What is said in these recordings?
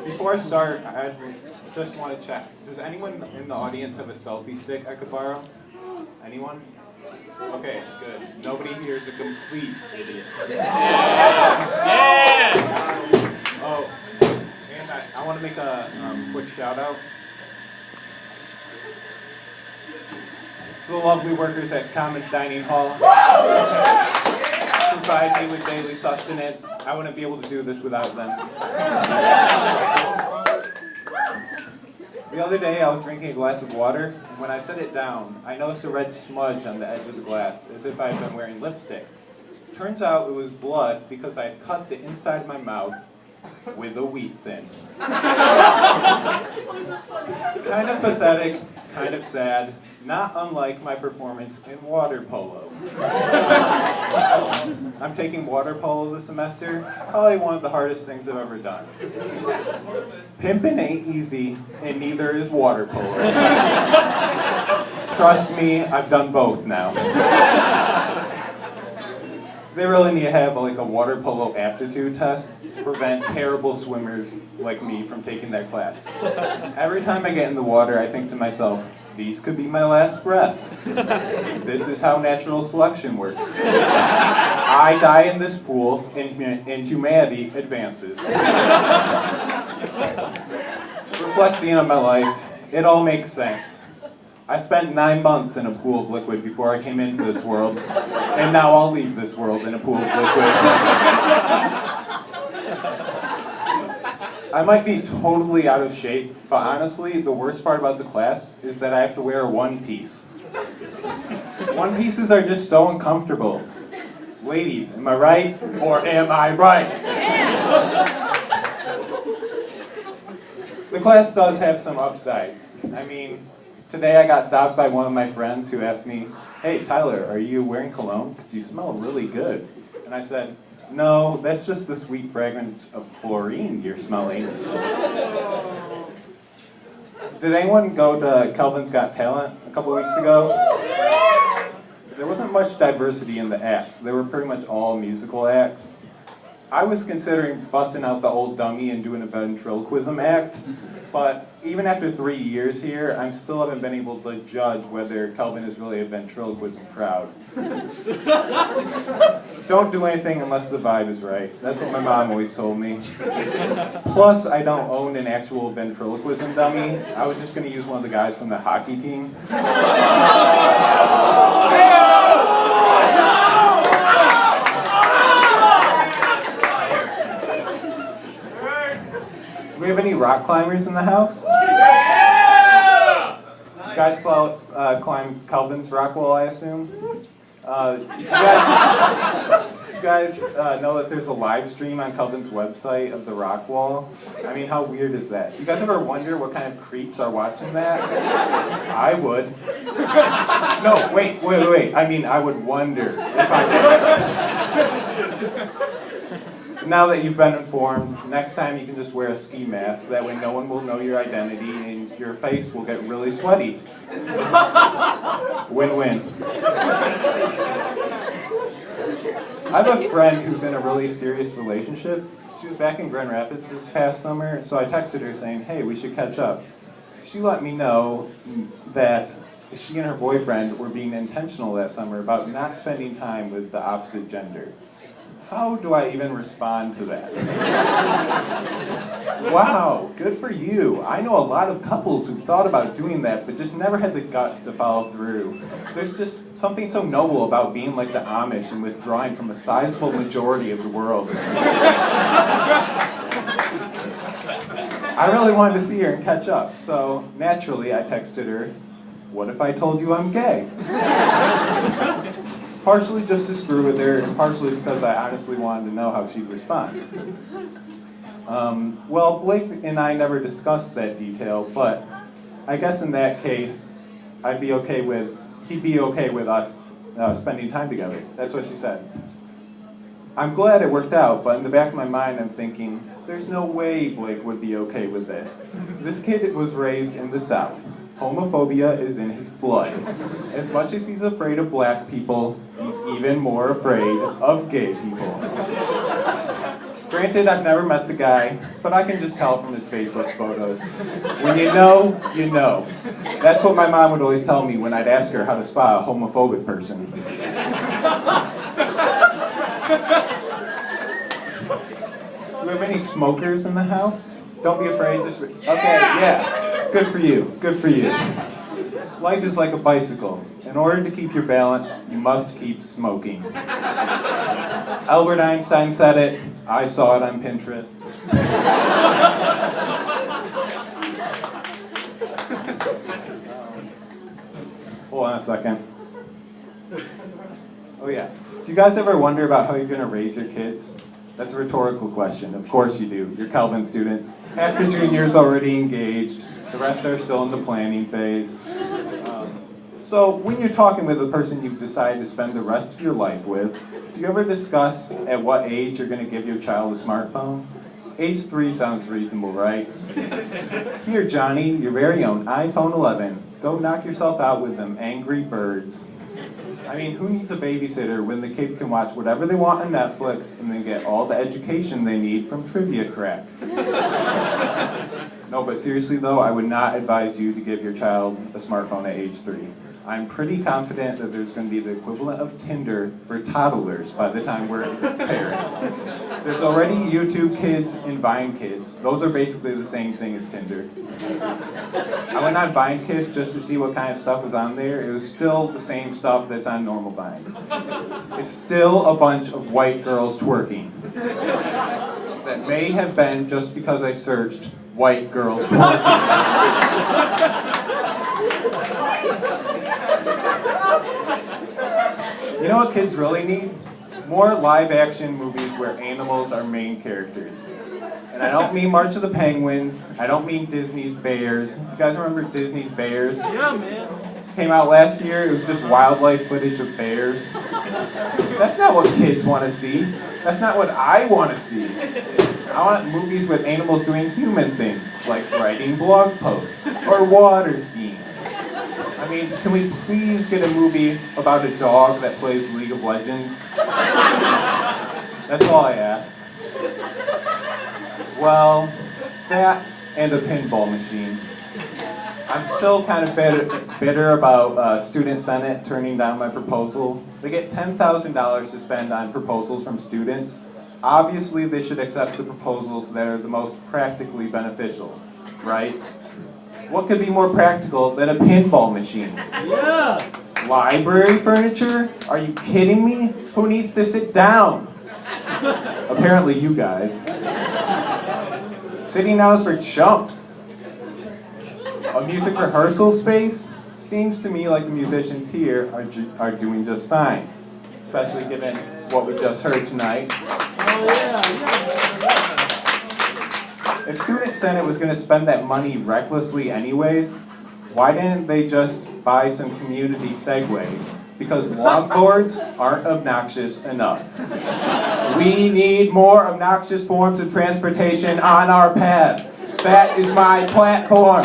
Before I start, I just want to check. Does anyone in the audience have a selfie stick I could borrow? Anyone? Okay, good. Nobody here is a complete idiot. Yeah! Oh, and I want to make a quick shout out to the lovely workers at Commons Dining Hall. Provide me with daily sustenance. I wouldn't be able to do this without them. The other day, I was drinking a glass of water, and when I set it down, I noticed a red smudge on the edge of the glass, as if I had been wearing lipstick. Turns out it was blood because I had cut the inside of my mouth with a wheat thin. Kind of pathetic, kind of sad, not unlike my performance in water polo. I'm taking water polo this semester, probably one of the hardest things I've ever done. Pimpin' ain't easy, and neither is water polo. Trust me, I've done both now. They really need to have like a water polo aptitude test to prevent terrible swimmers like me from taking that class. Every time I get in the water, I think to myself, these could be my last breath. This is how natural selection works. I die in this pool, and humanity advances. Reflecting on my life, it all makes sense. I spent 9 months in a pool of liquid before I came into this world, and now I'll leave this world in a pool of liquid. I might be totally out of shape, but honestly, the worst part about the class is that I have to wear a one-piece. One-pieces are just so uncomfortable. Ladies, am I right, or am I right? The class does have some upsides. I mean, today I got stopped by one of my friends who asked me, "Hey, Tyler, are you wearing cologne? Because you smell really good." And I said, "No, that's just the sweet fragrance of chlorine you're smelling." Did anyone go to Kelvin's Got Talent a couple weeks ago? There wasn't much diversity in the acts. They were pretty much all musical acts. I was considering busting out the old dummy and doing a ventriloquism act, but even after 3 years here, I still haven't been able to judge whether Kelvin is really a ventriloquism crowd. Don't do anything unless the vibe is right. That's what my mom always told me. Plus, I don't own an actual ventriloquism dummy. I was just going to use one of the guys from the hockey team. Do we have any rock climbers in the house? You guys climb Calvin's rock wall, I assume? You guys know that there's a live stream on Calvin's website of the rock wall? I mean, how weird is that? You guys ever wonder what kind of creeps are watching that? I would. No, wait. I mean, I would wonder if I would. Now that you've been informed, next time you can just wear a ski mask. That way no one will know your identity and your face will get really sweaty. Win-win. I have a friend who's in a really serious relationship. She was back in Grand Rapids this past summer, so I texted her saying, "Hey, we should catch up." She let me know that she and her boyfriend were being intentional that summer about not spending time with the opposite gender. How do I even respond to that? Wow, good for you. I know a lot of couples who've thought about doing that, but just never had the guts to follow through. There's just something so noble about being like the Amish and withdrawing from a sizable majority of the world. I really wanted to see her and catch up, so naturally I texted her, "What if I told you I'm gay?" Partially just to screw with her, and partially because I honestly wanted to know how she'd respond. Well, Blake and I never discussed that detail, but I guess in that case, he'd be okay with us spending time together. That's what she said. I'm glad it worked out, but in the back of my mind, I'm thinking, there's no way Blake would be okay with this. This kid was raised in the South. Homophobia is in his blood. As much as he's afraid of black people, he's even more afraid of gay people. Granted, I've never met the guy, but I can just tell from his Facebook photos. When you know, you know. That's what my mom would always tell me when I'd ask her how to spot a homophobic person. Do we have any smokers in the house? Don't be afraid, just... Okay, yeah. Good for you, good for you. Life is like a bicycle. In order to keep your balance, you must keep smoking. Albert Einstein said it. I saw it on Pinterest. Hold on a second. Oh yeah. Do you guys ever wonder about how you're going to raise your kids? That's a rhetorical question. Of course you do. You're Calvin students. Half the juniors already engaged. The rest are still in the planning phase. So when you're talking with a person you've decided to spend the rest of your life with, do you ever discuss at what age you're going to give your child a smartphone? Age 3 sounds reasonable, right? Here, Johnny, your very own iPhone 11. Go knock yourself out with them Angry Birds. I mean, who needs a babysitter when the kid can watch whatever they want on Netflix and then get all the education they need from Trivia Crack? No, but seriously though, I would not advise you to give your child a smartphone at age 3. I'm pretty confident that there's going to be the equivalent of Tinder for toddlers by the time we're parents. There's already YouTube Kids and Vine Kids. Those are basically the same thing as Tinder. I went on Vine Kids just to see what kind of stuff was on there. It was still the same stuff that's on normal Vine. It's still a bunch of white girls twerking. That may have been just because I searched white girls twerking. You know what kids really need? More live-action movies where animals are main characters. And I don't mean March of the Penguins. I don't mean Disney's Bears. You guys remember Disney's Bears? Yeah, man. Came out last year. It was just wildlife footage of bears. That's not what kids want to see. That's not what I want to see. I want movies with animals doing human things, like writing blog posts or water skiing. I mean, can we please get a movie about a dog that plays League of Legends? That's all I ask. Well, that and a pinball machine. I'm still kind of bitter about Student Senate turning down my proposal. They get $10,000 to spend on proposals from students. Obviously, they should accept the proposals that are the most practically beneficial, right? What could be more practical than a pinball machine? Yeah! Library furniture? Are you kidding me? Who needs to sit down? Apparently you guys. Sitting down is for chumps. A music rehearsal space? Seems to me like the musicians here are doing just fine. Especially given what we just heard tonight. Oh yeah. If Student Senate was going to spend that money recklessly anyways, why didn't they just buy some community segways? Because longboards aren't obnoxious enough. We need more obnoxious forms of transportation on our paths. That is my platform.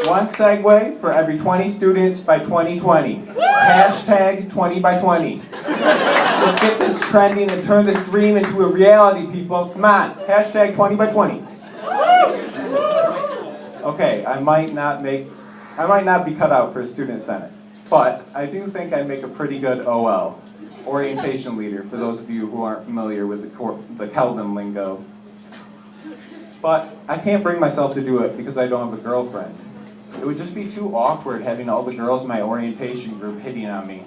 One Segway for every 20 students by 2020. Hashtag 20 by 20. Let's get this trending and turn this dream into a reality, people. Come on, hashtag 20 by 20. Okay, I might not be cut out for a Student Senate, but I do think I'd make a pretty good OL, orientation leader, for those of you who aren't familiar with the Kelvin lingo. But I can't bring myself to do it because I don't have a girlfriend. It would just be too awkward having all the girls in my orientation group hitting on me.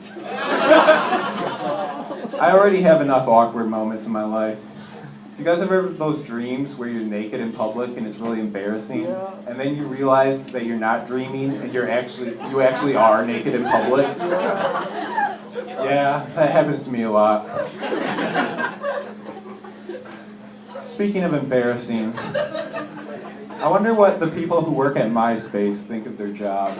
I already have enough awkward moments in my life. Do you guys ever have those dreams where you're naked in public and it's really embarrassing? And then you realize that you're not dreaming and you actually are naked in public? Yeah, that happens to me a lot. Speaking of embarrassing, I wonder what the people who work at MySpace think of their job.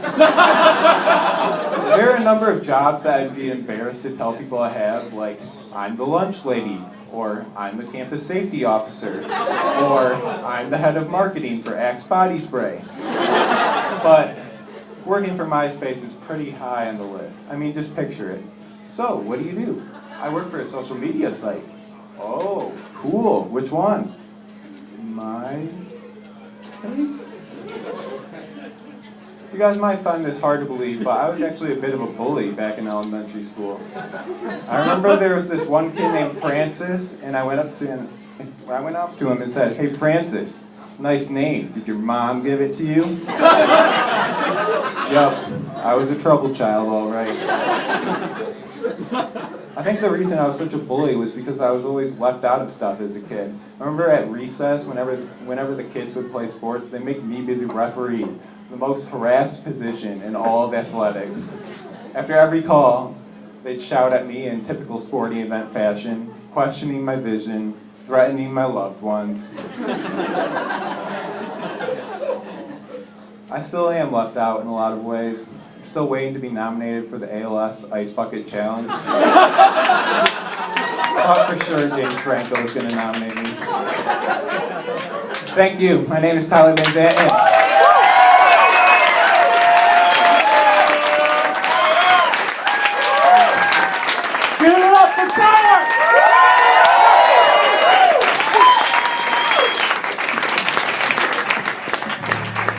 There are a number of jobs that I'd be embarrassed to tell people I have, like I'm the lunch lady, or I'm the campus safety officer, or I'm the head of marketing for Axe Body Spray. But working for MySpace is pretty high on the list. I mean, just picture it. So, what do you do? I work for a social media site. Oh, cool. Which one? My place? You guys might find this hard to believe, but I was actually a bit of a bully back in elementary school. I remember there was this one kid named Francis, and I went up to him and said, "Hey Francis, nice name. Did your mom give it to you?" Yup, I was a trouble child, all right. I think the reason I was such a bully was because I was always left out of stuff as a kid. I remember at recess, whenever the kids would play sports, they make me be the referee, the most harassed position in all of athletics. After every call, they'd shout at me in typical sporting event fashion, questioning my vision, threatening my loved ones. I still am left out in a lot of ways. I'm still waiting to be nominated for the ALS Ice Bucket Challenge. I thought for sure James Franco was going to nominate me. Thank you. My name is Tyler VanZanten.